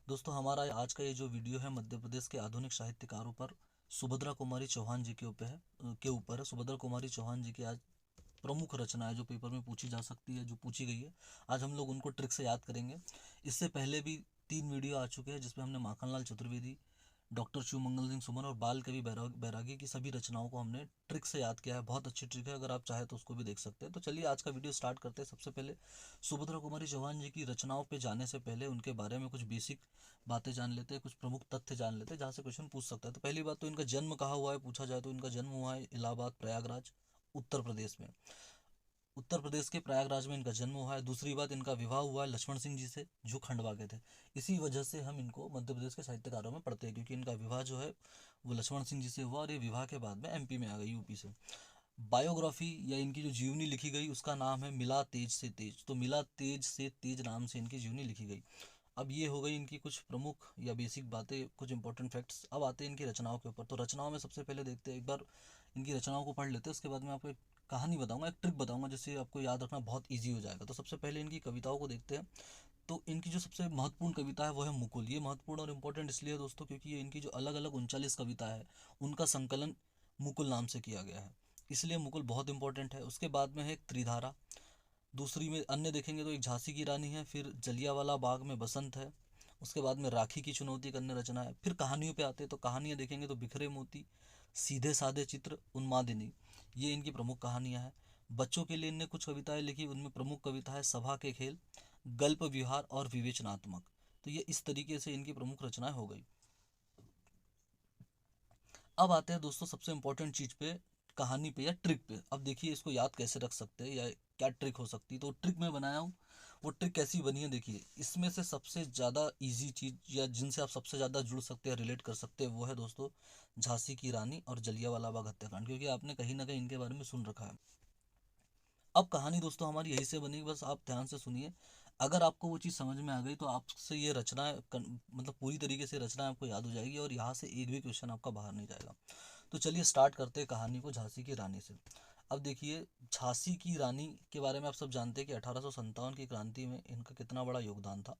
दोस्तों हमारा आज का ये जो वीडियो है मध्य प्रदेश के आधुनिक साहित्यकारों पर सुभद्रा कुमारी चौहान जी के ऊपर है। सुभद्रा कुमारी चौहान जी की आज प्रमुख रचना है जो पेपर में पूछी जा सकती है, जो पूछी गई है। आज हम लोग उनको ट्रिक से याद करेंगे। इससे पहले भी 3 वीडियो आ चुके हैं जिसमें हमने माखनलाल चतुर्वेदी, डॉक्टर शिवमंगल सिंह सुमन और बाल कवि बैरागी की सभी रचनाओं को हमने ट्रिक से याद किया है। बहुत अच्छी ट्रिक है, अगर आप चाहें तो उसको भी देख सकते हैं। तो चलिए आज का वीडियो स्टार्ट करते हैं। सबसे पहले सुभद्रा कुमारी चौहान जी की रचनाओं पे जाने से पहले उनके बारे में कुछ बेसिक बातें जान लेते हैं, कुछ प्रमुख तथ्य जान लेते हैं जहाँ से क्वेश्चन पूछ सकता है। तो पहली बात तो इनका जन्म कहाँ हुआ है पूछा जाए तो इनका जन्म हुआ है इलाहाबाद प्रयागराज उत्तर प्रदेश में। उत्तर प्रदेश के प्रयागराज में इनका जन्म हुआ है। दूसरी बात, इनका विवाह हुआ है लक्ष्मण सिंह जी से जो खंडवा के थे। इसी वजह से हम इनको मध्य प्रदेश के साहित्यकारों में पढ़ते हैं, क्योंकि इनका विवाह जो है वो लक्ष्मण सिंह जी से हुआ और ये विवाह के बाद में एमपी में आ गई, यूपी से। बायोग्राफी या इनकी जो जीवनी लिखी गई उसका नाम है मिला तेज से तेज। तो मिला तेज से तेज नाम से इनकी जीवनी लिखी गई। अब ये हो गई इनकी कुछ प्रमुख या बेसिक बातें, कुछ इंपॉर्टेंट फैक्ट्स। अब आते हैं इनकी रचनाओं के ऊपर। तो रचनाओं में सबसे पहले देखते हैं, एक बार इनकी रचनाओं को पढ़ लेते हैं। उसके बाद मैं आपको एक कहानी बताऊंगा, एक ट्रिक बताऊंगा जिससे आपको याद रखना बहुत ईजी हो जाएगा। तो सबसे पहले इनकी कविताओं को देखते हैं। तो इनकी जो सबसे महत्वपूर्ण कविता है वो है मुकुल। ये महत्वपूर्ण और इम्पोर्टेंट इसलिए है दोस्तों क्योंकि ये इनकी जो अलग अलग 39 कविता है उनका संकलन मुकुल नाम से किया गया है, इसलिए मुकुल बहुत इंपॉर्टेंट है। उसके बाद में है एक त्रिधारा। दूसरी में अन्य देखेंगे तो एक झांसी की रानी है, फिर जलियांवाला बाग में बसंत है। उसके बाद में राखी की चुनौती करने रचना है। फिर कहानियों पे आते हैं तो कहानियाँ देखेंगे तो बिखरे मोती, सीधे साधे चित्र, उन्मादिनी, ये इनकी प्रमुख कहानियाँ हैं। बच्चों के लिए इनने कुछ कविताएं लिखी, उनमें प्रमुख कविता है सभा के खेल, गल्प विहार और विवेचनात्मक। तो ये इस तरीके से इनकी प्रमुख रचनाएं हो गई। अब आते हैं दोस्तों सबसे इंपॉर्टेंट चीज पे, कहानी पे या ट्रिक पे। अब देखिए इसको याद कैसे रख सकते हैं या क्या ट्रिक हो सकती है। तो ट्रिक मैं बनाया हूँ, वो ट्रिक कैसी बनी है देखिए। इसमें से सबसे ज़्यादा इजी चीज़ या जिनसे आप सबसे ज़्यादा जुड़ सकते हैं, रिलेट कर सकते हैं, वो है दोस्तों झांसी की रानी और जलियांवाला बाग हत्याकांड, क्योंकि आपने कहीं ना कहीं इनके बारे में सुन रखा है। अब कहानी दोस्तों हमारी यही से बनी, बस आप ध्यान से सुनिए। अगर आपको वो चीज़ समझ में आ गई तो आपसे ये रचना मतलब पूरी तरीके से रचना आपको याद हो जाएगी और यहाँ से एक भी क्वेश्चन आपका बाहर नहीं जाएगा। तो चलिए स्टार्ट करते हैं कहानी को झांसी की रानी से। अब देखिए झांसी की रानी के बारे में आप सब जानते हैं कि 1857 की क्रांति में इनका कितना बड़ा योगदान था।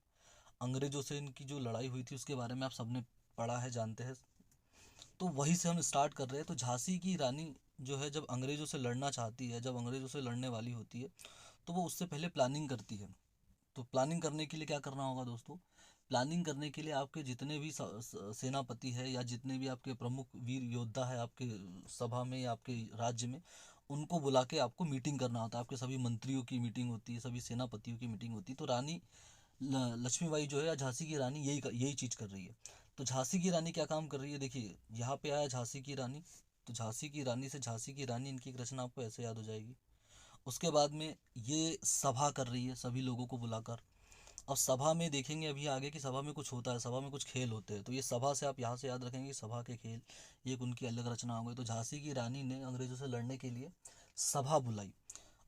अंग्रेजों से इनकी जो लड़ाई हुई थी उसके बारे में आप सबने पढ़ा है, जानते हैं। तो वहीं से हम स्टार्ट कर रहे हैं। तो झांसी की रानी जो है जब अंग्रेजों से लड़ना चाहती है, जब अंग्रेजों से लड़ने वाली होती है, तो वो उससे पहले प्लानिंग करती है। तो प्लानिंग करने के लिए क्या करना होगा दोस्तों? प्लानिंग करने के लिए आपके जितने भी सेनापति है या जितने भी आपके प्रमुख वीर योद्धा है आपके सभा में या आपके राज्य में, उनको बुला के आपको मीटिंग करना होता है। आपके सभी मंत्रियों की मीटिंग होती है, सभी सेनापतियों की मीटिंग होती है। तो रानी लक्ष्मीबाई जो है या झांसी की रानी यही चीज़ कर रही है। तो झांसी की रानी क्या काम कर रही है देखिए, यहाँ पे आया झांसी की रानी। तो झांसी की रानी से झांसी की रानी इनकी एक रचना आपको ऐसे याद हो जाएगी। उसके बाद में ये सभा कर रही है सभी लोगों को बुलाकर। अब सभा में देखेंगे अभी आगे कि सभा में कुछ होता है, सभा में कुछ खेल होते हैं। तो ये सभा से आप यहाँ से याद रखेंगे सभा के खेल, ये एक उनकी अलग रचना हो गई। तो झांसी की रानी ने अंग्रेजों से लड़ने के लिए सभा बुलाई।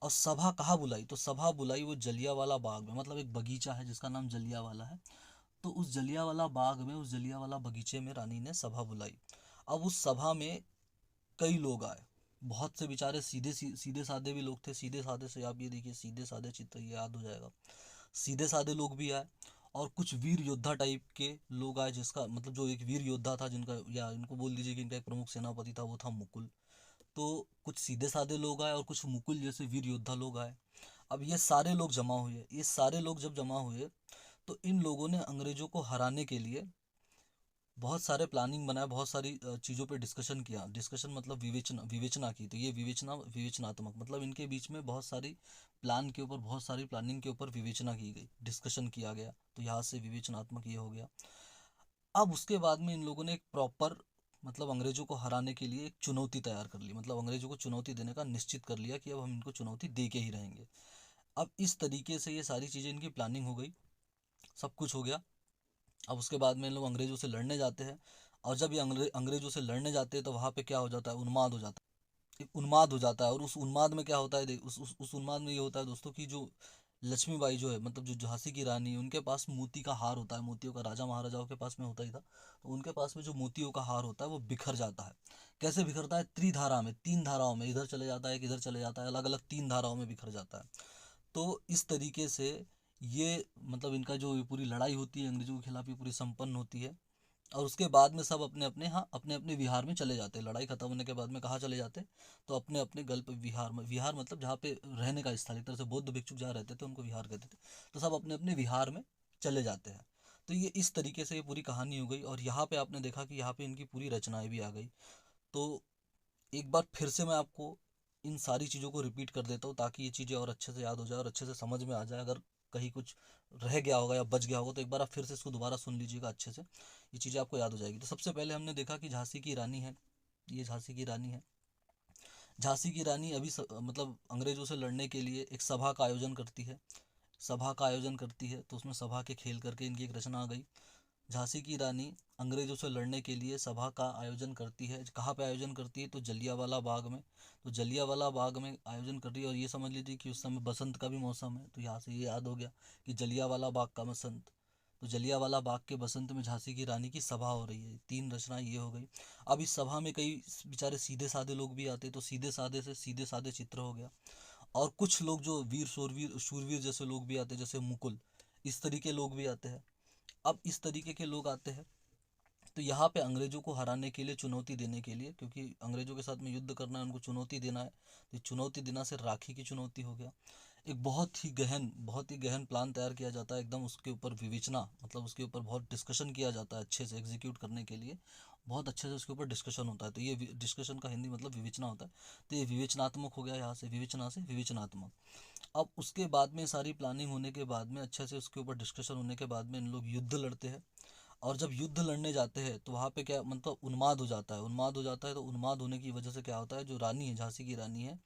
और सभा कहाँ बुलाई? तो सभा बुलाई वो जलियांवाला बाग में, मतलब एक बगीचा है जिसका नाम जलियांवाला है। तो उस जलियांवाला बाग में, उस जलियांवाला बगीचे में रानी ने सभा बुलाई। अब उस सभा में कई लोग आए, बहुत से बेचारे सीधे साधे भी लोग थे। सीधे साधे से आप ये देखिए, सीधे साधे चित्र ये याद हो जाएगा। सीधे साधे लोग भी आए और कुछ वीर योद्धा टाइप के लोग आए, जिसका मतलब जो एक वीर योद्धा था जिनका, या इनको बोल दीजिए कि इनका एक प्रमुख सेनापति था, वो था मुकुल। तो कुछ सीधे साधे लोग आए और कुछ मुकुल जैसे वीर योद्धा लोग आए। अब ये सारे लोग जमा हुए, ये सारे लोग जब जमा हुए तो इन लोगों ने अंग्रेजों को हराने के लिए बहुत सारे प्लानिंग बनाया, बहुत सारी चीज़ों पे डिस्कशन किया। डिस्कशन मतलब विवेचना विवेचना की। तो ये विवेचनात्मक मतलब इनके बीच में बहुत सारी प्लान के ऊपर, बहुत सारी प्लानिंग के ऊपर विवेचना की गई, डिस्कशन किया गया। तो यहाँ से विवेचनात्मक ये हो गया। अब उसके बाद में इन लोगों ने एक प्रॉपर, मतलब अंग्रेजों को हराने के लिए एक चुनौती तैयार कर ली। मतलब अंग्रेजों को चुनौती देने का निश्चित कर लिया कि अब हम इनको चुनौती दे के ही रहेंगे। अब इस तरीके से ये सारी चीज़ें इनकी प्लानिंग हो गई, सब कुछ हो गया। अब उसके बाद में इन लोग अंग्रेजों से लड़ने जाते हैं। और जब ये अंग्रेजों से लड़ने जाते हैं तो वहाँ पे क्या हो जाता है, उन्माद हो जाता है। एक उन्माद हो जाता है और उस उन्माद में क्या होता है, उस उन्माद में ये होता है दोस्तों कि जो लक्ष्मीबाई जो है, मतलब जो झांसी की रानी है, उनके पास मोती का हार होता है। मोतियों का राजा महाराजाओं के पास में होता ही था। तो उनके पास में जो मोतियों का हार होता है वो बिखर जाता है। कैसे बिखरता है? त्रिधारा में, 3 धाराओं में, इधर चले जाता है, एक इधर चले जाता है, अलग अलग 3 धाराओं में बिखर जाता है। तो इस तरीके से ये मतलब इनका जो ये पूरी लड़ाई होती है अंग्रेजों के खिलाफ, ये पूरी संपन्न होती है। और उसके बाद में सब अपने अपने, हाँ, अपने अपने विहार में चले जाते हैं। लड़ाई खत्म होने के बाद में कहाँ चले जाते हैं? तो अपने अपने गल्प विहार में। विहार मतलब जहाँ पे रहने का स्थल, एक तरह से बौद्ध भिक्षुक जहाँ रहते थे उनको विहार कहते थे। तो सब अपने अपने विहार में चले जाते हैं। तो ये इस तरीके से ये पूरी कहानी हो गई। और यहाँ पे आपने देखा कि यहाँ पे इनकी पूरी रचनाएं भी आ गई। तो एक बार फिर से मैं आपको इन सारी चीज़ों को रिपीट कर देता हूँ ताकि ये चीज़ें और अच्छे से याद हो जाए और अच्छे से समझ में आ जाए। अगर कहीं कुछ रह गया होगा या बच गया होगा तो एक बार आप फिर से इसको दोबारा सुन लीजिएगा अच्छे से, ये चीज़ें आपको याद हो जाएगी। तो सबसे पहले हमने देखा कि झांसी की रानी है, ये झांसी की रानी है। झांसी की रानी अभी मतलब अंग्रेजों से लड़ने के लिए एक सभा का आयोजन करती है। सभा का आयोजन करती है तो उसमें सभा के खेल करके इनकी एक रचना आ गई। झांसी की रानी अंग्रेजों से लड़ने के लिए सभा का आयोजन करती है। कहाँ पे आयोजन करती है? तो जलियांवाला बाग में। तो जलियांवाला बाग में आयोजन कर रही है। और ये समझ लीजिए कि उस समय बसंत का भी मौसम है, तो यहाँ से ये याद हो गया कि जलियांवाला बाग का बसंत। तो जलियांवाला बाग के बसंत में झांसी की रानी की सभा हो रही है। तीन रचनाएं ये हो गई। अब इस सभा में कई बेचारे सीधे साधे लोग भी आते, तो सीधे साधे से सीधे साधे चित्र हो गया। और कुछ लोग जो वीर शूरवीर शूरवीर जैसे लोग भी आते, जैसे मुकुल, इस तरीके लोग भी आते हैं। अब इस तरीके के लोग आते हैं तो यहाँ पे अंग्रेजों को हराने के लिए, चुनौती देने के लिए, क्योंकि अंग्रेजों के साथ में युद्ध करना है, उनको चुनौती देना है। तो चुनौती देना से राखी की चुनौती हो गया। एक बहुत ही गहन प्लान तैयार किया जाता है एकदम। उसके ऊपर विवेचना, मतलब उसके ऊपर बहुत डिस्कशन किया जाता है अच्छे से एग्जीक्यूट करने के लिए। बहुत अच्छे से उसके ऊपर डिस्कशन होता है। तो ये डिस्कशन का हिंदी मतलब विवेचना होता है। तो ये विवेचनात्मक हो गया, यहाँ से विवेचना से विवेचनात्मक। अब उसके बाद में सारी प्लानिंग होने के बाद में, अच्छे से उसके ऊपर डिस्कशन होने के बाद में इन लोग युद्ध लड़ते हैं। और जब युद्ध लड़ने जाते हैं तो वहाँ पे क्या मतलब उन्माद हो जाता है। उन्माद हो जाता है तो उन्माद होने की वजह से क्या होता है, जो रानी है, झांसी की रानी है,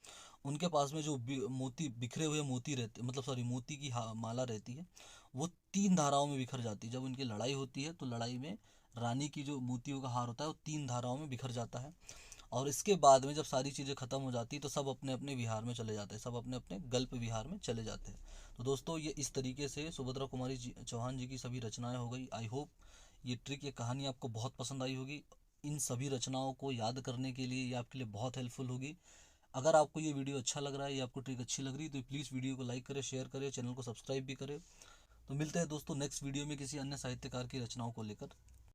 उनके पास में जो मोती, बिखरे हुए मोती रहते, मतलब सॉरी, मोती की माला रहती है, वो तीन धाराओं में बिखर जाती है। जब उनकी लड़ाई होती है तो लड़ाई में रानी की जो मोतियों का हार होता है वो तीन धाराओं में बिखर जाता है। और इसके बाद में जब सारी चीज़ें ख़त्म हो जाती तो सब अपने अपने विहार में चले जाते हैं, सब अपने अपने गल्प विहार में चले जाते हैं। तो दोस्तों ये इस तरीके से सुभद्रा कुमारी जी चौहान जी की सभी रचनाएं हो गई। आई होप ये ट्रिक, ये कहानी आपको बहुत पसंद आई होगी। इन सभी रचनाओं को याद करने के लिए ये आपके लिए बहुत हेल्पफुल होगी। अगर आपको ये वीडियो अच्छा लग रहा है या आपको ट्रिक अच्छी लग रही है तो प्लीज़ वीडियो को लाइक करें, शेयर करें, चैनल को सब्सक्राइब भी करें। तो मिलते हैं दोस्तों नेक्स्ट वीडियो में किसी अन्य साहित्यकार की रचनाओं को लेकर।